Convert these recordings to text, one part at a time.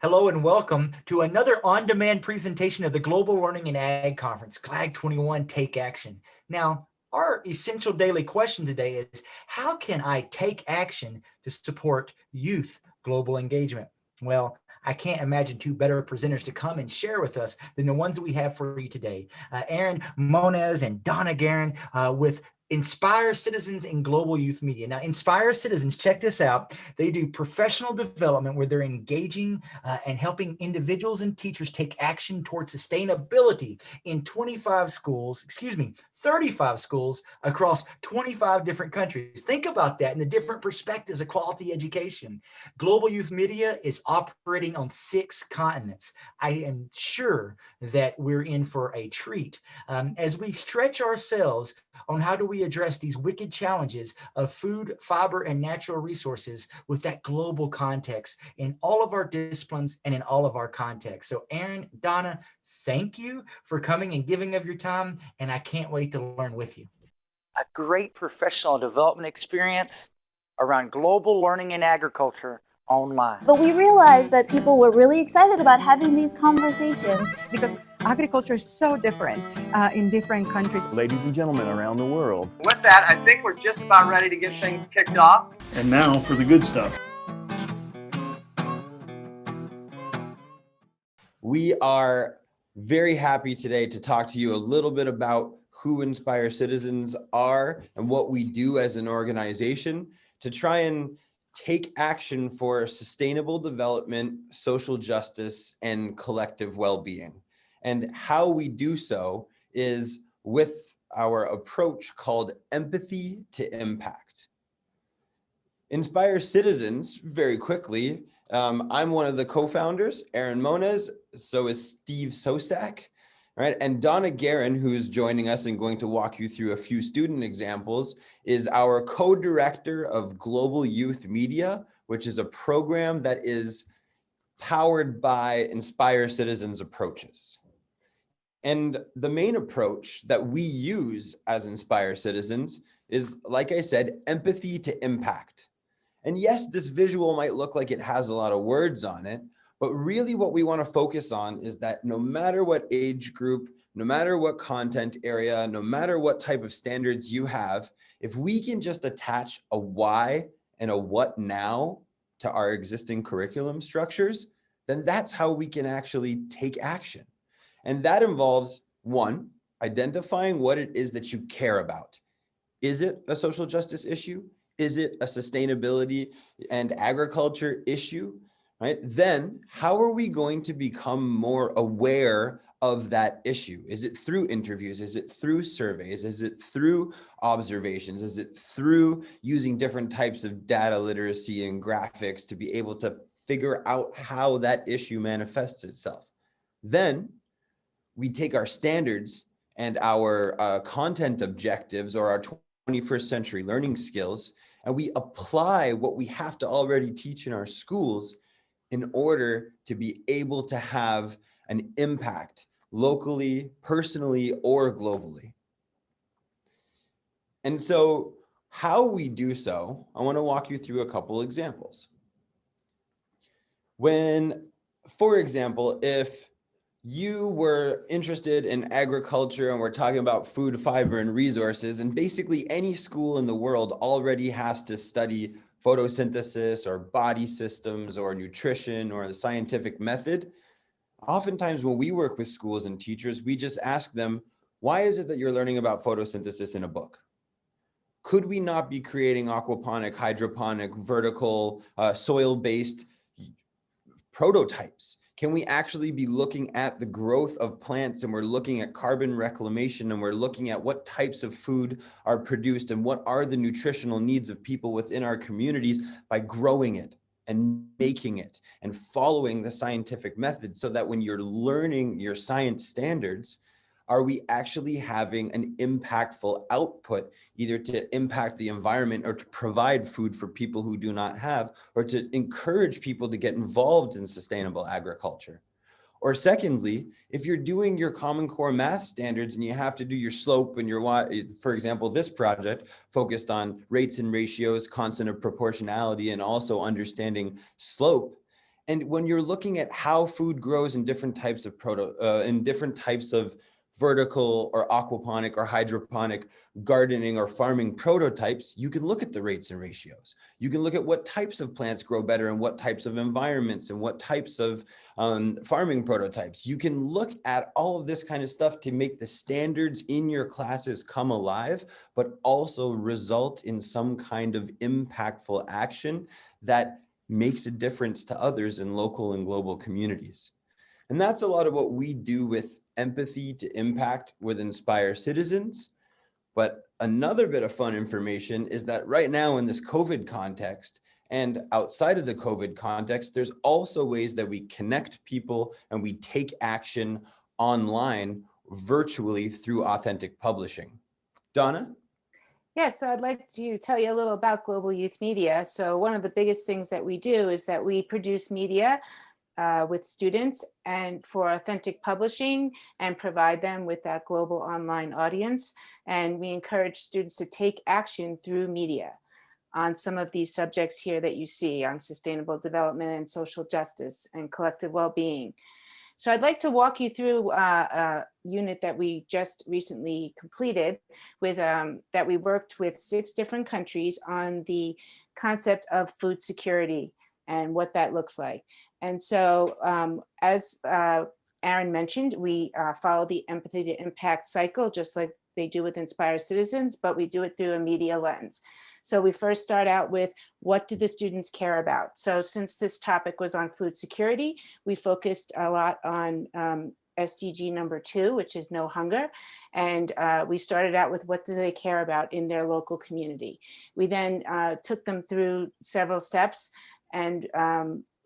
Hello and welcome to another on-demand presentation of the Global Learning and Ag Conference, GLAG 21 Take Action. Now, our essential daily question today is, how can I take action to support youth global engagement? Well, I can't imagine two better presenters to come and share with us than the ones that we have for you today. Aaron Moniz and Donna Guerin with Inspire Citizens in Global Youth Media. Now, Inspire Citizens, check this out. They do professional development where they're engaging and helping individuals and teachers take action towards sustainability in 35 schools across 25 different countries. Think about that and the different perspectives of quality education. Global Youth Media is operating on 6 continents. I am sure that we're in for a treat as we stretch ourselves on how do we address these wicked challenges of food, fiber, and natural resources with that global context in all of our disciplines and in all of our contexts. So Aaron, Donna, thank you for coming and giving of your time, and I can't wait to learn with you. A great professional development experience around global learning in agriculture online. But we realized that people were really excited about having these conversations. Because agriculture is so different in different countries. Ladies and gentlemen around the world. With that, I think we're just about ready to get things kicked off. And now for the good stuff. We are very happy today to talk to you a little bit about who Inspire Citizens are and what we do as an organization to try and take action for sustainable development, social justice, and collective well-being. And how we do so is with our approach called empathy to impact. Inspire Citizens, very quickly, I'm one of the co-founders, Aaron Moniz, so is Steve Sosak, right? And Donna Guerin, who's joining us and going to walk you through a few student examples, is our co-director of Global Youth Media, which is a program that is powered by Inspire Citizens approaches. And the main approach that we use as Inspire Citizens is, like I said, empathy to impact. And yes, this visual might look like it has a lot of words on it, but really what we want to focus on is that no matter what age group, no matter what content area, no matter what type of standards you have, if we can just attach a why and a what now to our existing curriculum structures, then that's how we can actually take action. And that involves, one, identifying what it is that you care about. Is it a social justice issue? Is it a sustainability and agriculture issue? Right? Then how are we going to become more aware of that issue? Is it through interviews? Is it through surveys? Is it through observations? Is it through using different types of data literacy and graphics to be able to figure out how that issue manifests itself? Then we take our standards and our content objectives or our 21st century learning skills, and we apply what we have to already teach in our schools in order to be able to have an impact locally, personally, or globally. And so how we do so, I want to walk you through a couple examples. When, for example, if you were interested in agriculture and we're talking about food, fiber, and resources, and basically any school in the world already has to study photosynthesis or body systems or nutrition or the scientific method, oftentimes when we work with schools and teachers, we just ask them, why is it that you're learning about photosynthesis in a book? Could we not be creating aquaponic, hydroponic, vertical, soil-based prototypes? Can we actually be looking at the growth of plants, and we're looking at carbon reclamation, and we're looking at what types of food are produced and what are the nutritional needs of people within our communities by growing it and making it and following the scientific method, so that when you're learning your science standards, are we actually having an impactful output, either to impact the environment or to provide food for people who do not have, or to encourage people to get involved in sustainable agriculture? Or secondly, if you're doing your Common Core math standards and you have to do your slope and your, for example, this project focused on rates and ratios, constant of proportionality, and also understanding slope. And when you're looking at how food grows in different types of vertical or aquaponic or hydroponic gardening or farming prototypes, you can look at the rates and ratios. You can look at what types of plants grow better and what types of environments and what types of farming prototypes. You can look at all of this kind of stuff to make the standards in your classes come alive, but also result in some kind of impactful action that makes a difference to others in local and global communities. And that's a lot of what we do with empathy to impact with Inspire Citizens. But another bit of fun information is that right now in this COVID context and outside of the COVID context, there's also ways that we connect people and we take action online virtually through authentic publishing. Donna? Yes, so I'd like to tell you a little about Global Youth Media. So one of the biggest things that we do is that we produce media with students and for authentic publishing and provide them with that global online audience. And we encourage students to take action through media on some of these subjects here that you see on sustainable development and social justice and collective well-being. So I'd like to walk you through a unit that we just recently completed with that we worked with 6 different countries on the concept of food security and what that looks like. And so as Aaron mentioned, we follow the empathy to impact cycle, just like they do with Inspire Citizens, but we do it through a media lens. So we first start out with, what do the students care about? So since this topic was on food security, we focused a lot on SDG number 2, which is no hunger. And we started out with, what do they care about in their local community? We then took them through several steps, and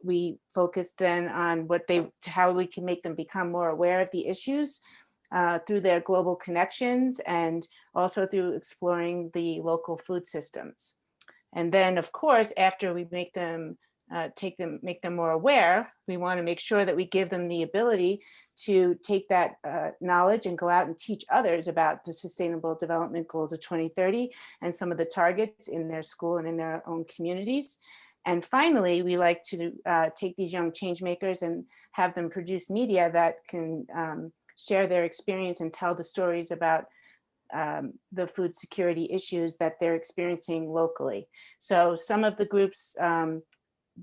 we focused then on how we can make them become more aware of the issues through their global connections and also through exploring the local food systems. And then, of course, after we make them more aware, we want to make sure that we give them the ability to take that knowledge and go out and teach others about the Sustainable Development Goals of 2030 and some of the targets in their school and in their own communities. And finally, we like to take these young change makers and have them produce media that can share their experience and tell the stories about the food security issues that they're experiencing locally. So some of the groups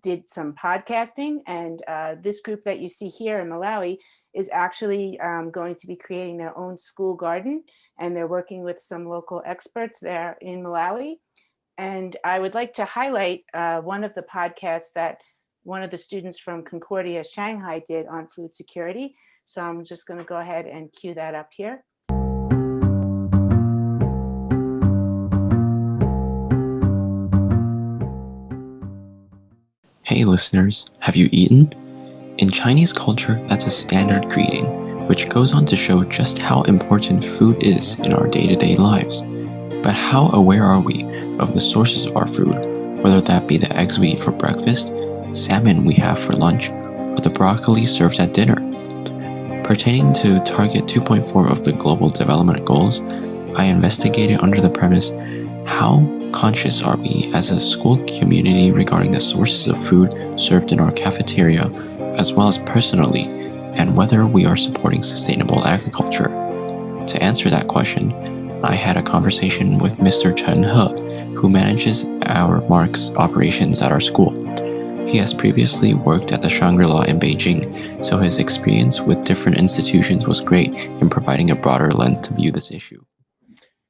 did some podcasting, and this group that you see here in Malawi is actually going to be creating their own school garden, and they're working with some local experts there in Malawi. And I would like to highlight one of the podcasts that one of the students from Concordia Shanghai did on food security. So I'm just going to go ahead and cue that up here. Hey listeners, have you eaten? In Chinese culture, that's a standard greeting, which goes on to show just how important food is in our day-to-day lives. But how aware are we of the sources of our food, whether that be the eggs we eat for breakfast, salmon we have for lunch, or the broccoli served at dinner? Pertaining to Target 2.4 of the Global Development Goals, I investigated under the premise, how conscious are we as a school community regarding the sources of food served in our cafeteria, as well as personally, and whether we are supporting sustainable agriculture? To answer that question, I had a conversation with Mr. Chen He, who manages our Marks operations at our school. He has previously worked at the Shangri-La in Beijing, so his experience with different institutions was great in providing a broader lens to view this issue.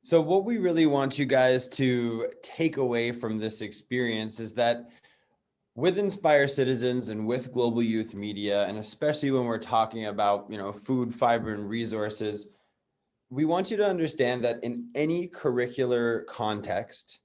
So what we really want you guys to take away from this experience is that with Inspire Citizens and with Global Youth Media, and especially when we're talking about, food, fiber, and resources, we want you to understand that in any curricular context,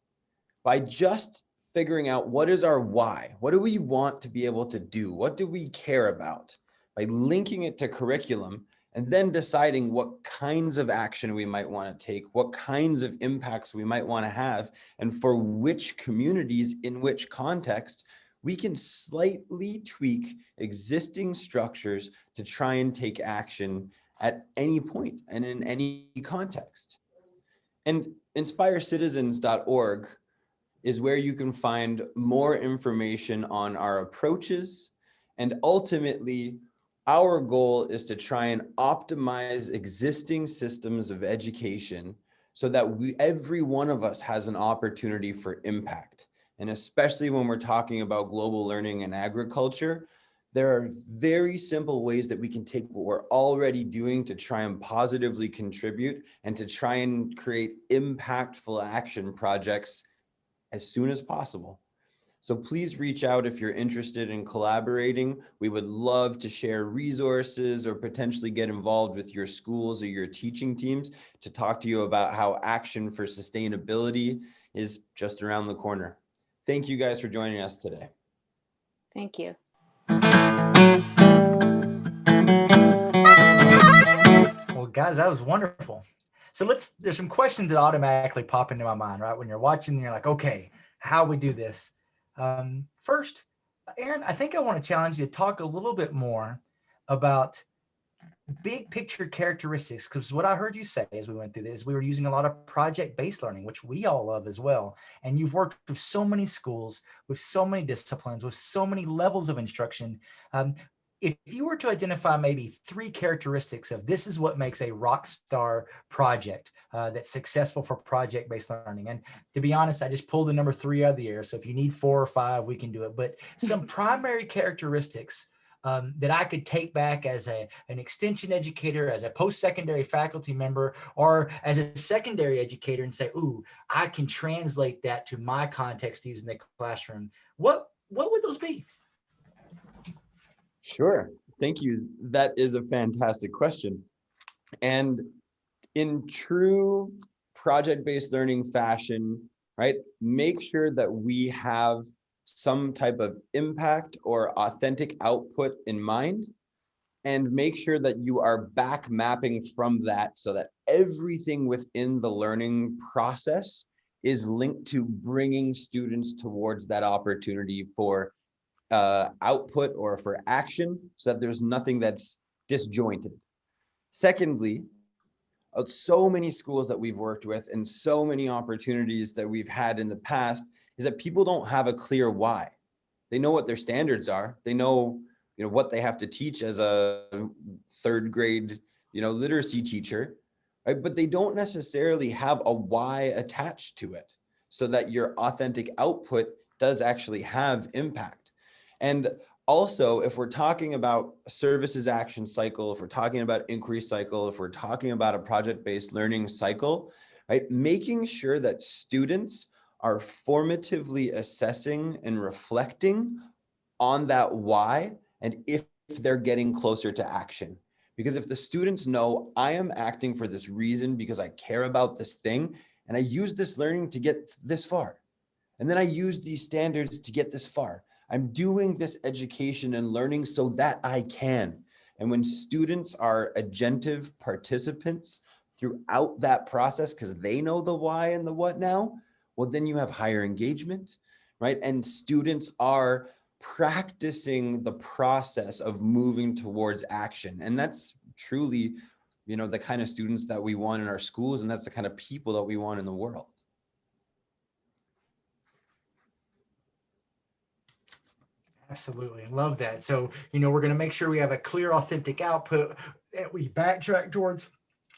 by just figuring out what is our why, what do we want to be able to do, what do we care about, by linking it to curriculum, and then deciding what kinds of action we might want to take, what kinds of impacts we might want to have, and for which communities in which context, we can slightly tweak existing structures to try and take action at any point and in any context. And inspirecitizens.org is where you can find more information on our approaches And ultimately, our goal is to try and optimize existing systems of education so that every one of us has an opportunity for impact. And especially when we're talking about global learning and agriculture, there are very simple ways that we can take what we're already doing to try and positively contribute and to try and create impactful action projects as soon as possible. So please reach out if you're interested in collaborating. We would love to share resources or potentially get involved with your schools or your teaching teams to talk to you about how action for sustainability is just around the corner. Thank you guys for joining us today. Thank you. Well, guys, that was wonderful. So there's some questions that automatically pop into my mind, right? When you're watching, and you're like, okay, how we do this? First, Aaron, I think I want to challenge you to talk a little bit more about big picture characteristics, because what I heard you say as we went through this, we were using a lot of project-based learning, which we all love as well. And you've worked with so many schools, with so many disciplines, with so many levels of instruction. If you were to identify maybe 3 characteristics of this is what makes a rock star project that's successful for project-based learning. And to be honest, I just pulled the number 3 out of the air. So if you need 4 or 5, we can do it. But some primary characteristics that I could take back as an extension educator, as a post-secondary faculty member, or as a secondary educator and say, ooh, I can translate that to my context using the classroom. What would those be? Sure. Thank you. That is a fantastic question. And in true project-based learning fashion, right, make sure that we have some type of impact or authentic output in mind, and make sure that you are back mapping from that so that everything within the learning process is linked to bringing students towards that opportunity for output or for action, so that there's nothing that's disjointed. Secondly, so many schools that we've worked with and so many opportunities that we've had in the past is that people don't have a clear why. They know what their standards are. They know, what they have to teach as a 3rd grade, literacy teacher, right? But they don't necessarily have a why attached to it, so that your authentic output does actually have impact. And also, if we're talking about services action cycle, if we're talking about inquiry cycle, if we're talking about a project-based learning cycle, right, making sure that students are formatively assessing and reflecting on that why, and if they're getting closer to action. Because if the students know, I am acting for this reason because I care about this thing, and I use this learning to get this far, and then I use these standards to get this far. I'm doing this education and learning so that I can. And when students are agentive participants throughout that process, because they know the why and the what now, well, then you have higher engagement, right? And students are practicing the process of moving towards action. And that's truly, the kind of students that we want in our schools, and that's the kind of people that we want in the world. Absolutely. I love that. So, we're going to make sure we have a clear, authentic output that we backtrack towards.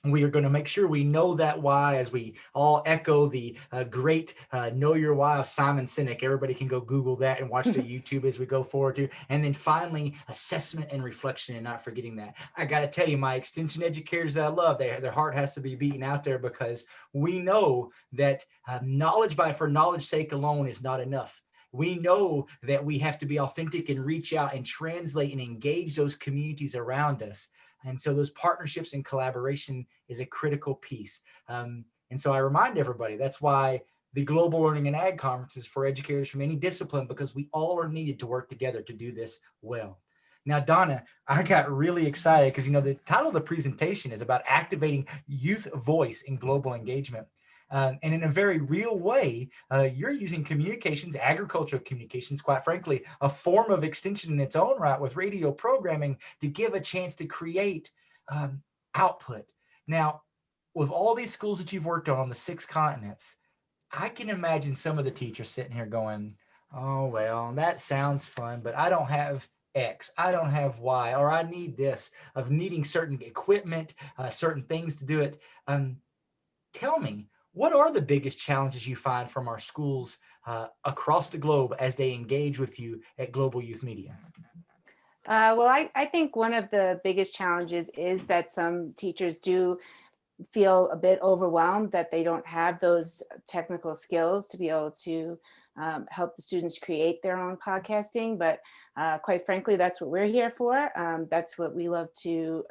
We are going to make sure we know that why, as we all echo the great Know Your Why of Simon Sinek. Everybody can go Google that and watch the YouTube as we go forward to. And then finally, assessment and reflection, and not forgetting that. I got to tell you, my extension educators that I love, their heart has to be beating out there, because we know that knowledge for knowledge's sake alone is not enough. We know that we have to be authentic and reach out and translate and engage those communities around us. And so those partnerships and collaboration is a critical piece. And so I remind everybody, that's why the Global Learning and Ag Conference is for educators from any discipline, because we all are needed to work together to do this well. Now, Donna, I got really excited because, the title of the presentation is about activating youth voice in global engagement. And in a very real way, you're using communications, agricultural communications, quite frankly, a form of extension in its own right with radio programming to give a chance to create output. Now, with all these schools that you've worked on the 6 continents, I can imagine some of the teachers sitting here going, oh, well, that sounds fun, but I don't have X, I don't have Y, or I need this, of needing certain equipment, certain things to do it. Tell me, what are the biggest challenges you find from our schools across the globe as they engage with you at Global Youth Media? Well, I think one of the biggest challenges is that some teachers do feel a bit overwhelmed that they don't have those technical skills to be able to help the students create their own podcasting. But quite frankly, that's what we're here for. That's what we love to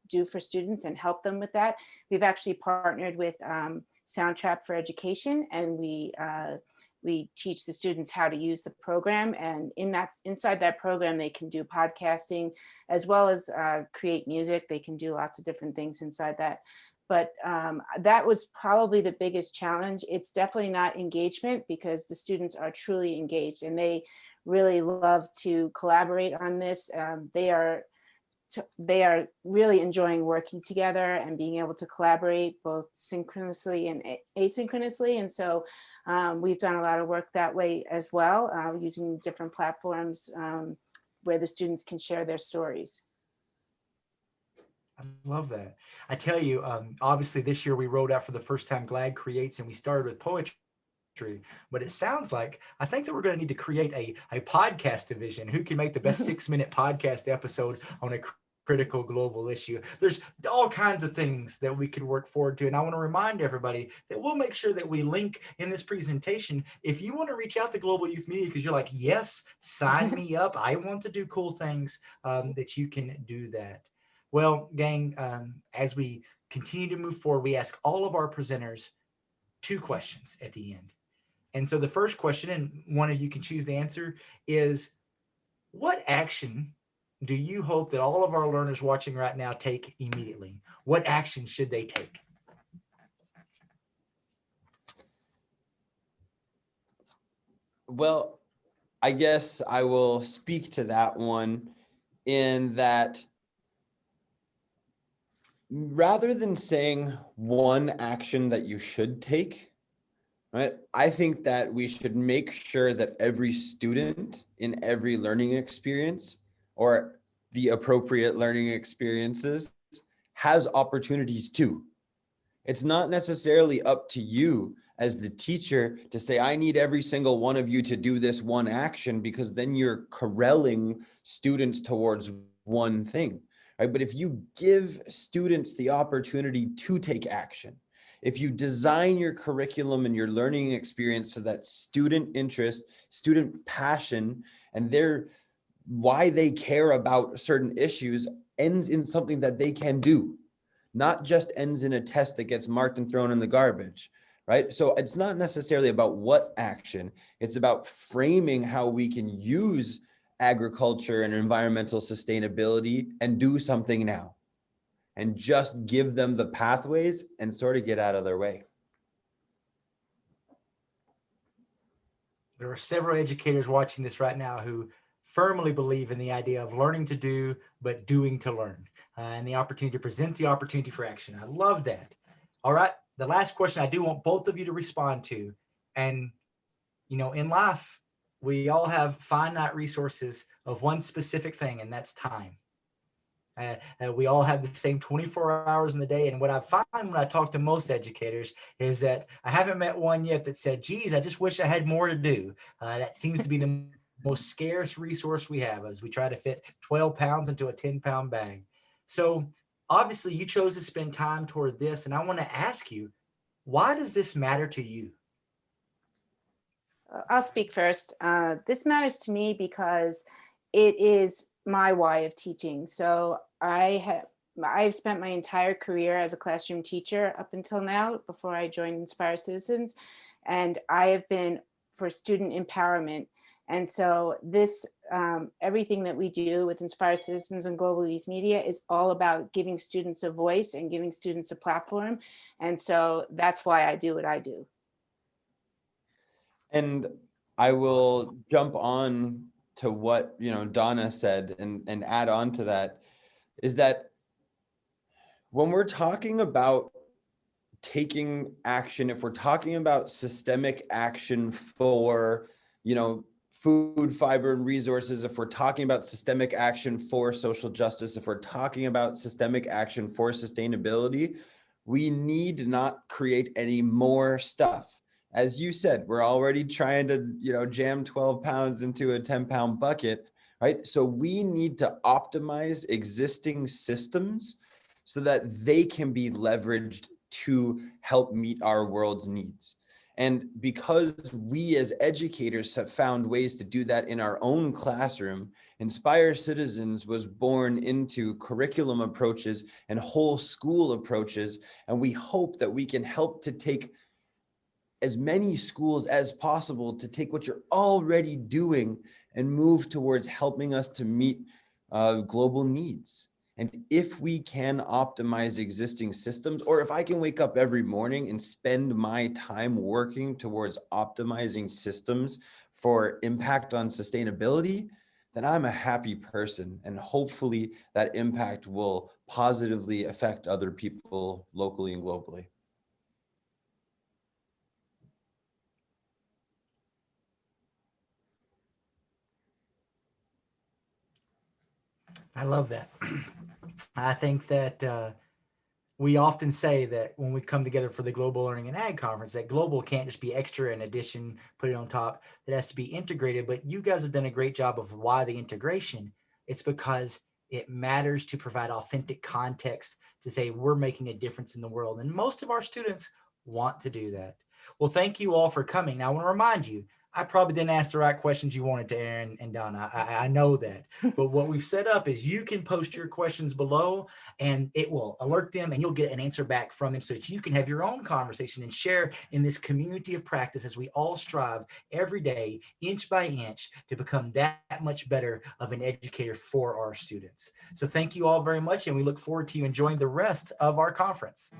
do for students and help them with that. We've actually partnered with Soundtrap for Education, and we teach the students how to use the program, and inside that program, they can do podcasting as well as create music. They can do lots of different things inside that. But that was probably the biggest challenge. It's definitely not engagement, because the students are truly engaged and they really love to collaborate on this. They are really enjoying working together and being able to collaborate both synchronously and asynchronously. And so we've done a lot of work that way as well, using different platforms where the students can share their stories. I love that. I tell you, obviously this year we rolled out for the first time GLAD Creates, and we started with poetry. But it sounds like I think that we're going to need to create a podcast division. Who can make the best 6-minute podcast episode on a critical global issue? There's all kinds of things that we could work forward to. And I want to remind everybody that we'll make sure that we link in this presentation. If you want to reach out to Global Youth Media because you're like, yes, sign me up, I want to do cool things, that you can do that. Well, gang, as we continue to move forward, we ask all of our presenters 2 questions at the end. And so the first question, and one of you can choose the answer, is what action do you hope that all of our learners watching right now take immediately? What action should they take? Well, I guess I will speak to that one in that rather than saying one action that you should take, right? I think that we should make sure that every student in every learning experience, or the appropriate learning experiences, has opportunities too. It's not necessarily up to you as the teacher to say, I need every single one of you to do this one action, because then you're corralling students towards one thing, right? But if you give students the opportunity to take action, if you design your curriculum and your learning experience so that student interest, student passion, and why they care about certain issues ends in something that they can do, not just ends in a test that gets marked and thrown in the garbage, right? So it's not necessarily about what action, it's about framing how we can use agriculture and environmental sustainability and do something now, and just give them the pathways and sort of get out of their way. There are several educators watching this right now who firmly believe in the idea of learning to do, but doing to learn, and the opportunity to present the opportunity for action. I love that. All right. The last question I do want both of you to respond to. And, you know, in life, we all have finite resources of one specific thing, and that's time. We all have the same 24 hours in the day. And what I find when I talk to most educators is that I haven't met one yet that said, geez, I just wish I had more to do. That seems to be the most scarce resource we have as we try to fit 12 pounds into a 10-pound bag. So obviously you chose to spend time toward this. And I want to ask you, why does this matter to you? I'll speak first. This matters to me because it is my why of teaching. So I've spent my entire career as a classroom teacher up until now, before I joined Inspire Citizens, and I have been for student empowerment. And so this, everything that we do with Inspire Citizens and Global Youth Media is all about giving students a voice and giving students a platform. And so that's why I do what I do. And I will jump on to what, Donna said and add on to that, is that when we're talking about taking action, if we're talking about systemic action for food, fiber, and resources, if we're talking about systemic action for social justice, if we're talking about systemic action for sustainability, we need not create any more stuff. As you said, we're already trying to, jam 12 pounds into a 10-pound bucket, right? So we need to optimize existing systems so that they can be leveraged to help meet our world's needs. And because we as educators have found ways to do that in our own classroom, Inspire Citizens was born into curriculum approaches and whole school approaches. And we hope that we can help to take as many schools as possible to take what you're already doing and move towards helping us to meet global needs. And if we can optimize existing systems, or if I can wake up every morning and spend my time working towards optimizing systems for impact on sustainability, then I'm a happy person. And hopefully that impact will positively affect other people locally and globally. I love that. I think that we often say that when we come together for the Global Learning and Ag Conference, that global can't just be extra in addition, put it on top. It has to be integrated. But you guys have done a great job of why the integration. It's because it matters to provide authentic context to say we're making a difference in the world. And most of our students want to do that. Well, thank you all for coming. Now, I want to remind you, I probably didn't ask the right questions you wanted to Aaron and Donna. I know that. But what we've set up is you can post your questions below and it will alert them and you'll get an answer back from them so that you can have your own conversation and share in this community of practice as we all strive every day, inch by inch, to become that much better of an educator for our students. So thank you all very much and we look forward to you enjoying the rest of our conference.